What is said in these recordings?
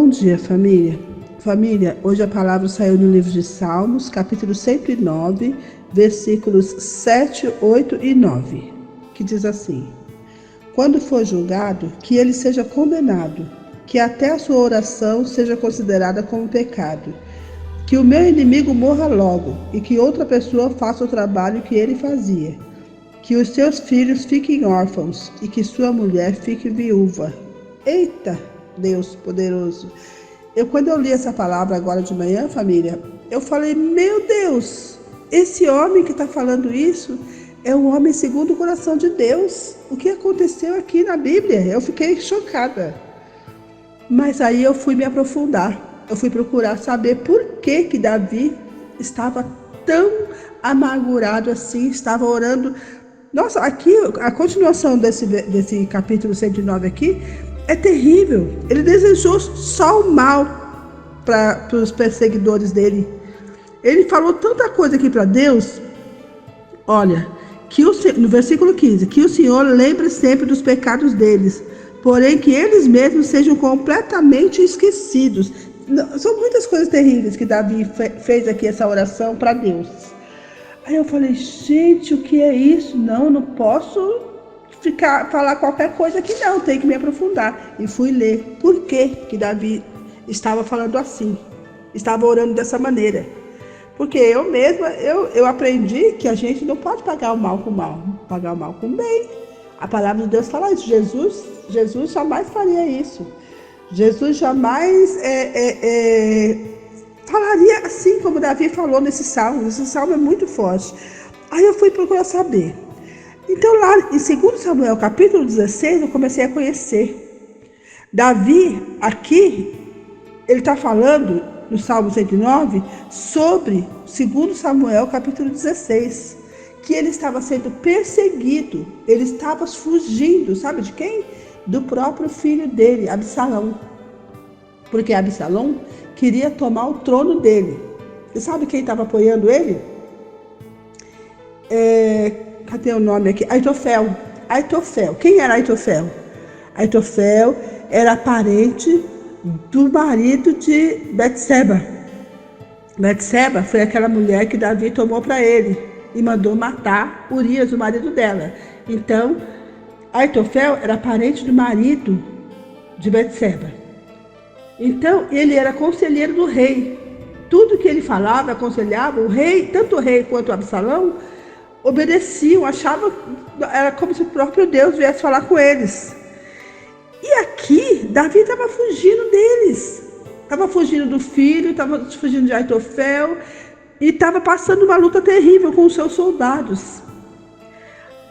Bom dia, família. Família, hoje a palavra saiu no livro de Salmos, capítulo 109, versículos 7, 8 e 9, que diz assim: Quando for julgado, que ele seja condenado, que até a sua oração seja considerada como pecado, que o meu inimigo morra logo e que outra pessoa faça o trabalho que ele fazia, que os seus filhos fiquem órfãos e que sua mulher fique viúva. Eita, Deus poderoso! Quando eu li essa palavra agora de manhã, família, eu falei, meu Deus, esse homem que está falando isso é um homem segundo o coração de Deus. O que aconteceu aqui na Bíblia? Eu fiquei chocada. Mas aí eu fui me aprofundar, eu fui procurar saber por que Davi estava tão amargurado assim, estava orando. Nossa, aqui a continuação desse capítulo 109 aqui é terrível. Ele desejou só o mal para os perseguidores dele. Ele falou tanta coisa aqui para Deus. Olha, no versículo 15, que o Senhor lembre sempre dos pecados deles, porém que eles mesmos sejam completamente esquecidos. São muitas coisas terríveis que Davi fez aqui, essa oração para Deus. Aí eu falei, gente, o que é isso? Não posso falar qualquer coisa aqui não, tem que me aprofundar. E fui ler por que Davi estava falando assim, estava orando dessa maneira. Porque eu mesma, eu aprendi que a gente não pode pagar o mal com o mal, pagar o mal com o bem. A palavra de Deus fala isso. Jesus jamais faria isso. Jesus jamais falaria assim como Davi falou nesse salmo. Esse salmo é muito forte. Aí eu fui procurar saber. Então lá em 2 Samuel capítulo 16 eu comecei a conhecer. Davi aqui, ele está falando no Salmo 109 sobre 2 Samuel capítulo 16. Que ele estava sendo perseguido, ele estava fugindo, sabe de quem? Do próprio filho dele, Absalão. Porque Absalão queria tomar o trono dele. E sabe quem estava apoiando ele? Cadê o nome aqui? Aitofel. Quem era Aitofel? Aitofel era parente do marido de Betseba. Betseba foi aquela mulher que Davi tomou para ele e mandou matar Urias, o marido dela. Então, Aitofel era parente do marido de Betseba. Então, ele era conselheiro do rei. Tudo que ele falava, aconselhava, o rei, tanto o rei quanto o Absalão, obedeciam, achavam, era como se o próprio Deus viesse falar com eles. E aqui, Davi estava fugindo deles. Estava fugindo do filho, estava fugindo de Aitofel e estava passando uma luta terrível com os seus soldados.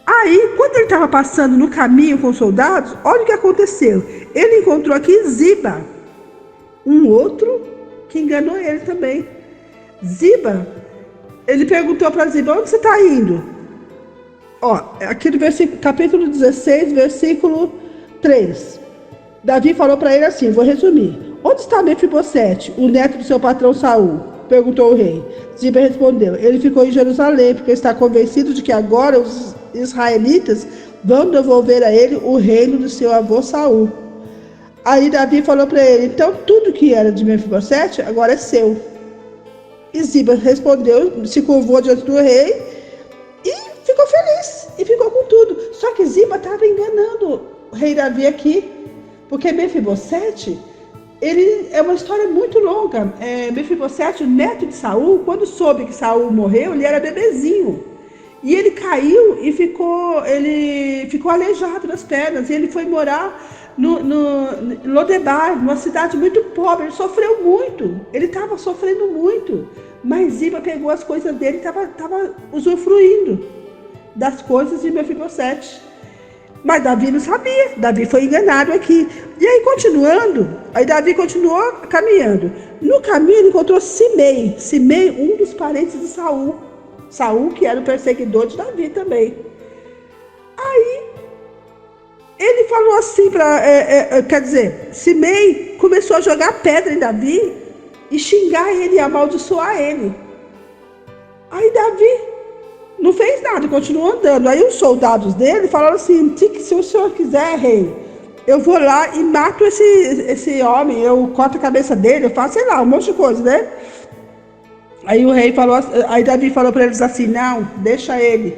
Aí, quando ele estava passando no caminho com os soldados, olha o que aconteceu. Ele encontrou aqui Ziba, um outro que enganou ele também. Ziba, ele perguntou para Ziba, onde você está indo? Aqui no capítulo 16, versículo 3. Davi falou para ele assim, vou resumir. Onde está Mefibosete, o neto do seu patrão Saul? Perguntou o rei. Ziba respondeu, ele ficou em Jerusalém, porque está convencido de que agora os israelitas vão devolver a ele o reino do seu avô Saul. Aí Davi falou para ele, então tudo que era de Mefibosete agora é seu. E Ziba respondeu, se curvou diante do rei e ficou feliz, e ficou com tudo. Só que Ziba estava enganando o rei Davi aqui, porque Mefibosete, ele é uma história muito longa. Mefibosete, o neto de Saul, quando soube que Saul morreu, ele era bebezinho. E ele caiu e ele ficou aleijado nas pernas. E ele foi morar no Lodebar, numa cidade muito pobre. Ele sofreu muito. Ele estava sofrendo muito. Mas Ziba pegou as coisas dele e estava usufruindo das coisas de Mefibosete. Mas Davi não sabia, Davi foi enganado aqui. E aí Davi continuou caminhando. No caminho ele encontrou Simei, um dos parentes de Saul. Saul, que era o perseguidor de Davi também. Aí ele falou assim, Simei começou a jogar pedra em Davi e xingar ele e amaldiçoar ele. Aí Davi não fez nada, continuou andando. Aí os soldados dele falaram assim, se o senhor quiser, rei, eu vou lá e mato esse homem, eu corto a cabeça dele, eu faço, sei lá, um monte de coisa, né? Aí o rei falou, aí Davi falou para eles assim, não, deixa ele.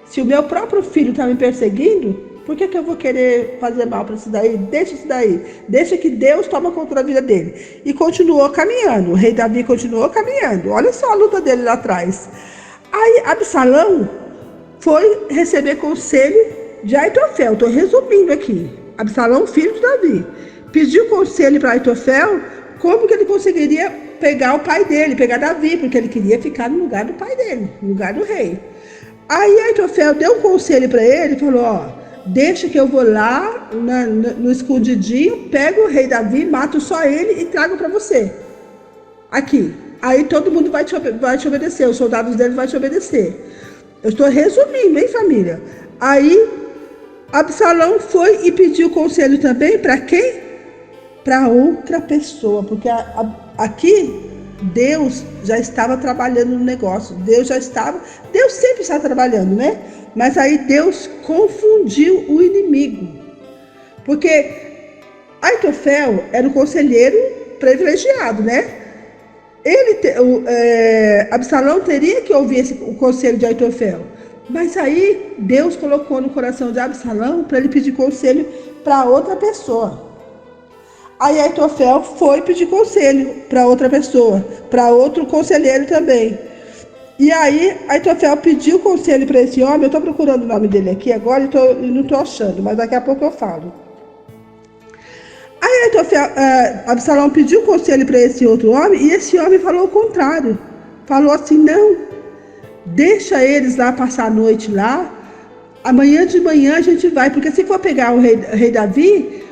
Se o meu próprio filho está me perseguindo, por que eu vou querer fazer mal para isso daí? Deixa isso daí. Deixa que Deus toma conta da vida dele. E continuou caminhando. O rei Davi continuou caminhando. Olha só a luta dele lá atrás. Aí Absalão foi receber conselho de Aitofel. Estou resumindo aqui. Absalão, filho de Davi, pediu conselho para Aitofel como que ele conseguiria pegar o pai dele, pegar Davi, porque ele queria ficar no lugar do pai dele, no lugar do rei. Aí Aitofel deu um conselho para ele e falou, ó, deixa que eu vou lá no escondidinho, pego o rei Davi, mato só ele e trago para você. Aqui. Aí todo mundo vai te obedecer, os soldados dele vão te obedecer. Eu estou resumindo, hein, família? Aí Absalão foi e pediu conselho também para quem? Para outra pessoa, porque aqui Deus já estava trabalhando no negócio. Deus sempre está trabalhando, né? Mas aí Deus confundiu o inimigo. Porque Aitofel era um conselheiro privilegiado, né? Absalão teria que ouvir o conselho de Aitofel. Mas aí Deus colocou no coração de Absalão para ele pedir conselho para outra pessoa. Aí Aitofel foi pedir conselho para outra pessoa, para outro conselheiro também. E aí Aitofel pediu conselho para esse homem. Eu estou procurando o nome dele aqui agora e não estou achando, mas daqui a pouco eu falo. Aí Absalão pediu conselho para esse outro homem e esse homem falou o contrário. Falou assim, não, deixa eles lá passar a noite lá, amanhã de manhã a gente vai, porque se for pegar o rei Davi,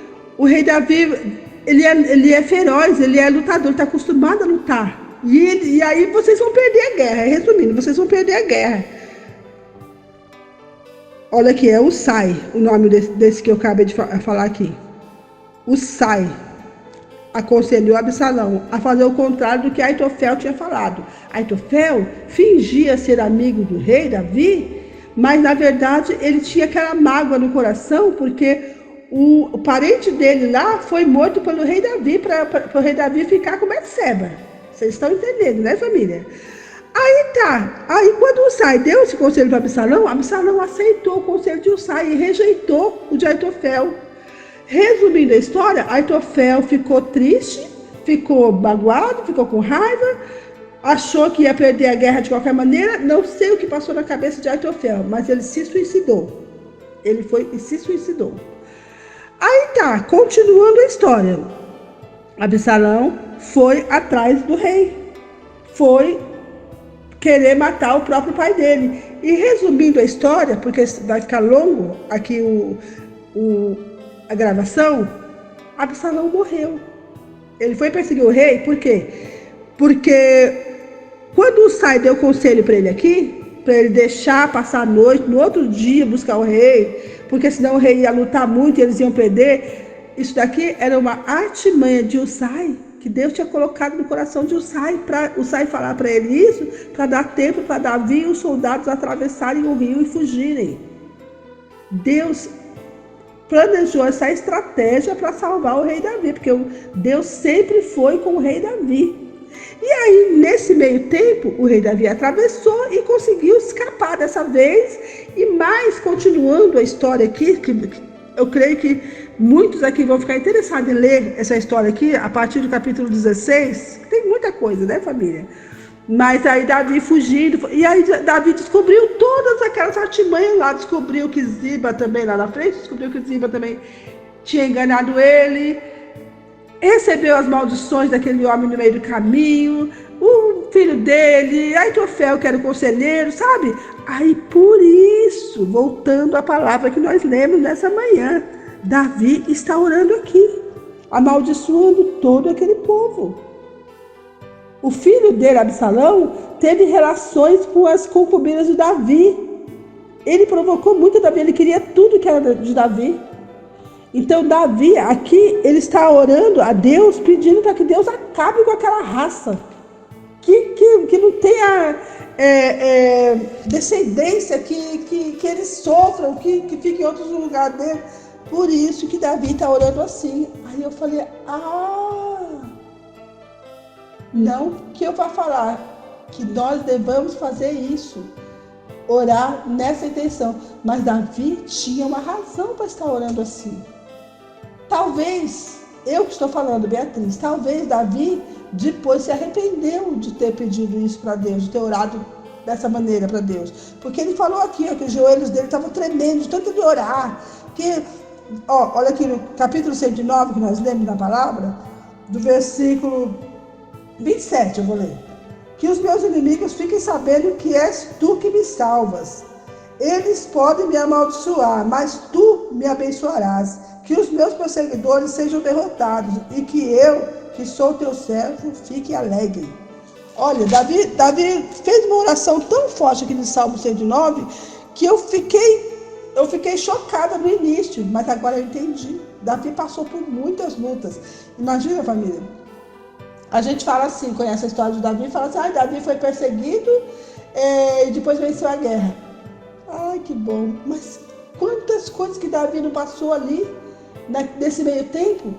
ele é feroz, ele é lutador, está acostumado a lutar. E aí vocês vão perder a guerra. Resumindo, vocês vão perder a guerra. Olha aqui, é Usai, o nome desse que eu acabei de falar aqui. Usai aconselhou Absalão a fazer o contrário do que Aitofel tinha falado. Aitofel fingia ser amigo do rei Davi, mas na verdade ele tinha aquela mágoa no coração, porque o parente dele lá foi morto pelo rei Davi, para o rei Davi ficar com Betseba. Vocês estão entendendo, né, família? Aí tá. Aí quando Usai deu esse conselho para Absalão, Absalão aceitou o conselho de Usai e rejeitou o de Aitofel. Resumindo a história, Aitofel ficou triste, ficou magoado, ficou com raiva, achou que ia perder a guerra de qualquer maneira. Não sei o que passou na cabeça de Aitofel, mas ele se suicidou. Ele foi e se suicidou. Aí tá, continuando a história. Absalão foi atrás do rei. Foi querer matar o próprio pai dele. E resumindo a história, porque vai ficar longo aqui a gravação, Absalão morreu. Ele foi perseguir o rei, por quê? Porque quando o Usai deu conselho para ele aqui, para ele deixar passar a noite, no outro dia buscar o rei, porque senão o rei ia lutar muito e eles iam perder. Isso daqui era uma artimanha de Usai, que Deus tinha colocado no coração de Usai, para Usai falar para ele isso, para dar tempo para Davi e os soldados atravessarem o rio e fugirem. Deus planejou essa estratégia para salvar o rei Davi, porque Deus sempre foi com o rei Davi. E aí, nesse meio tempo, o rei Davi atravessou e conseguiu escapar dessa vez. E mais, continuando a história aqui, que eu creio que muitos aqui vão ficar interessados em ler essa história aqui, a partir do capítulo 16, tem muita coisa, né, família? Mas aí Davi fugindo, e aí Davi descobriu todas aquelas artimanhas lá, descobriu que Ziba também lá na frente, descobriu que Ziba também tinha enganado ele, recebeu as maldições daquele homem no meio do caminho, o filho dele, Aitofel, que era o conselheiro, sabe? Aí por isso, voltando à palavra que nós lemos nessa manhã, Davi está orando aqui, amaldiçoando todo aquele povo. O filho dele, Absalão, teve relações com as concubinas de Davi. Ele provocou muito Davi, ele queria tudo que era de Davi. Então Davi, aqui, ele está orando a Deus, pedindo para que Deus acabe com aquela raça. Que não tenha descendência, que eles sofram, que fiquem em outros lugares dele. Por isso que Davi está orando assim. Aí eu falei, não que eu vá falar que nós devamos fazer isso, orar nessa intenção. Mas Davi tinha uma razão para estar orando assim. Talvez, eu que estou falando, Beatriz, talvez Davi depois se arrependeu de ter pedido isso para Deus, de ter orado dessa maneira para Deus. Porque ele falou aqui, que os joelhos dele estavam tremendo de tanto de orar. Que, olha aqui no capítulo 109 que nós lemos na palavra, do versículo 27, eu vou ler. Que os meus inimigos fiquem sabendo que és tu que me salvas. Eles podem me amaldiçoar, mas tu me abençoarás. Que os meus perseguidores sejam derrotados e que eu, que sou teu servo, fique alegre. Olha, Davi fez uma oração tão forte aqui no Salmo 109 que eu fiquei chocada no início, mas agora eu entendi. Davi passou por muitas lutas. Imagina, família. A gente fala assim, conhece a história de Davi, fala assim, Davi foi perseguido e depois venceu a guerra. Ai, que bom. Mas quantas coisas que Davi não passou ali, nesse meio tempo?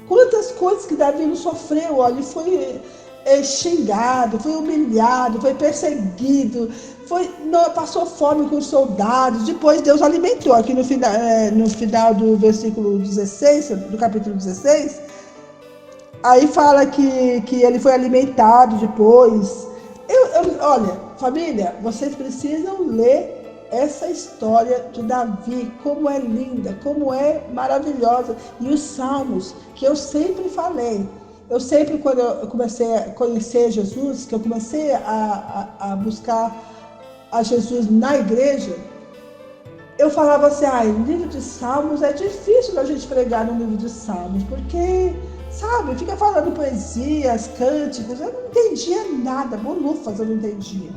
Quantas coisas que Davi não sofreu? Olha, ele foi xingado, foi humilhado, foi perseguido, passou fome com os soldados. Depois Deus alimentou. Aqui no final do versículo 16, do capítulo 16, aí fala que ele foi alimentado depois. Olha, família, vocês precisam ler essa história de Davi, como é linda, como é maravilhosa. E os salmos, que eu sempre falei, quando eu comecei a conhecer Jesus, que eu comecei a buscar a Jesus na igreja, eu falava assim, livro de salmos, é difícil da gente pregar no livro de salmos, porque, sabe, fica falando poesias, cânticos, eu não entendia nada, bolufas eu não entendia.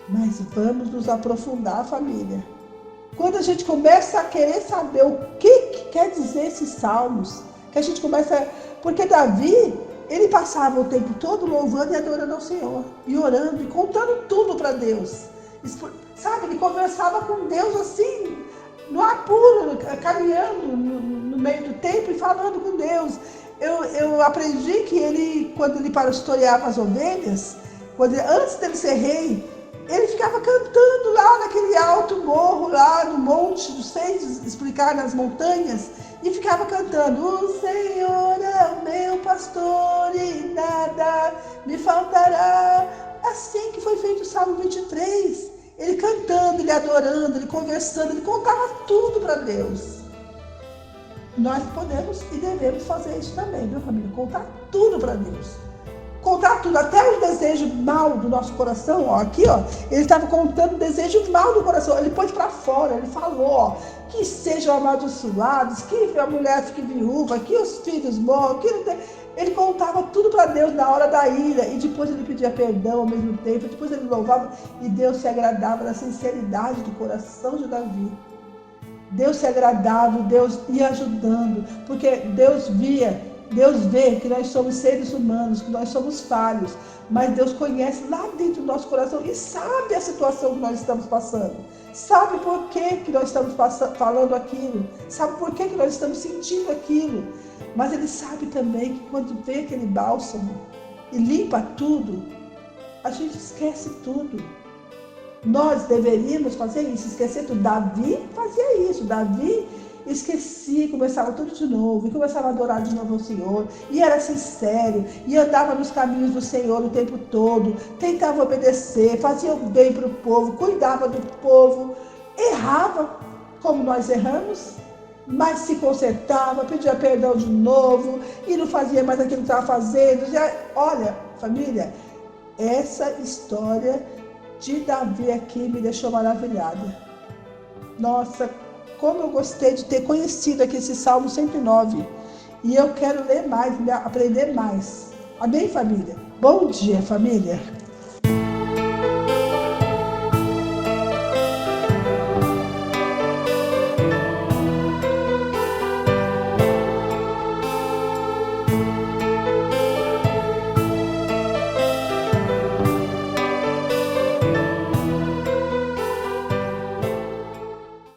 Mas vamos nos aprofundar, família. Quando a gente começa a querer saber o que quer dizer esses salmos, que a gente começa... Porque Davi, ele passava o tempo todo louvando e adorando ao Senhor, e orando, e contando tudo para Deus. Sabe, ele conversava com Deus assim, no apuro, caminhando no meio do templo e falando com Deus. Eu aprendi que ele, quando ele pastoreava as ovelhas, antes dele ser rei, ele ficava cantando lá naquele alto morro, lá no monte, não sei explicar, nas montanhas, e ficava cantando, o Senhor é o meu pastor e nada me faltará. Assim que foi feito o Salmo 23, ele cantando, ele adorando, ele conversando, ele contava tudo para Deus. Nós podemos e devemos fazer isso também, viu, família? Contar tudo para Deus. Contar tudo, até o desejo mal do nosso coração, aqui, ele estava contando o desejo mal do coração, ele pôs para fora, ele falou, que sejam amaldiçoados, que a mulher fique viúva, que os filhos morram, ele contava tudo para Deus na hora da ira, e depois ele pedia perdão ao mesmo tempo, depois ele louvava, e Deus se agradava da sinceridade do coração de Davi. Deus se agradava, Deus ia ajudando, porque Deus vê que nós somos seres humanos, que nós somos falhos, mas Deus conhece lá dentro do nosso coração e sabe a situação que nós estamos passando, sabe por que nós estamos falando aquilo, sabe por que nós estamos sentindo aquilo, mas Ele sabe também que quando vê aquele bálsamo e limpa tudo, a gente esquece tudo. Nós deveríamos fazer isso, esquecer tudo. Davi fazia isso, Davi esquecia, começava tudo de novo, e começava a adorar de novo ao Senhor, e era sincero, e andava nos caminhos do Senhor o tempo todo, tentava obedecer, fazia o bem para o povo, cuidava do povo, errava como nós erramos, mas se consertava, pedia perdão de novo, e não fazia mais aquilo que estava fazendo. Olha, família, essa história de Davi aqui me deixou maravilhada. Nossa, como eu gostei de ter conhecido aqui esse Salmo 109. E eu quero ler mais, aprender mais. Amém, família? Bom dia, família!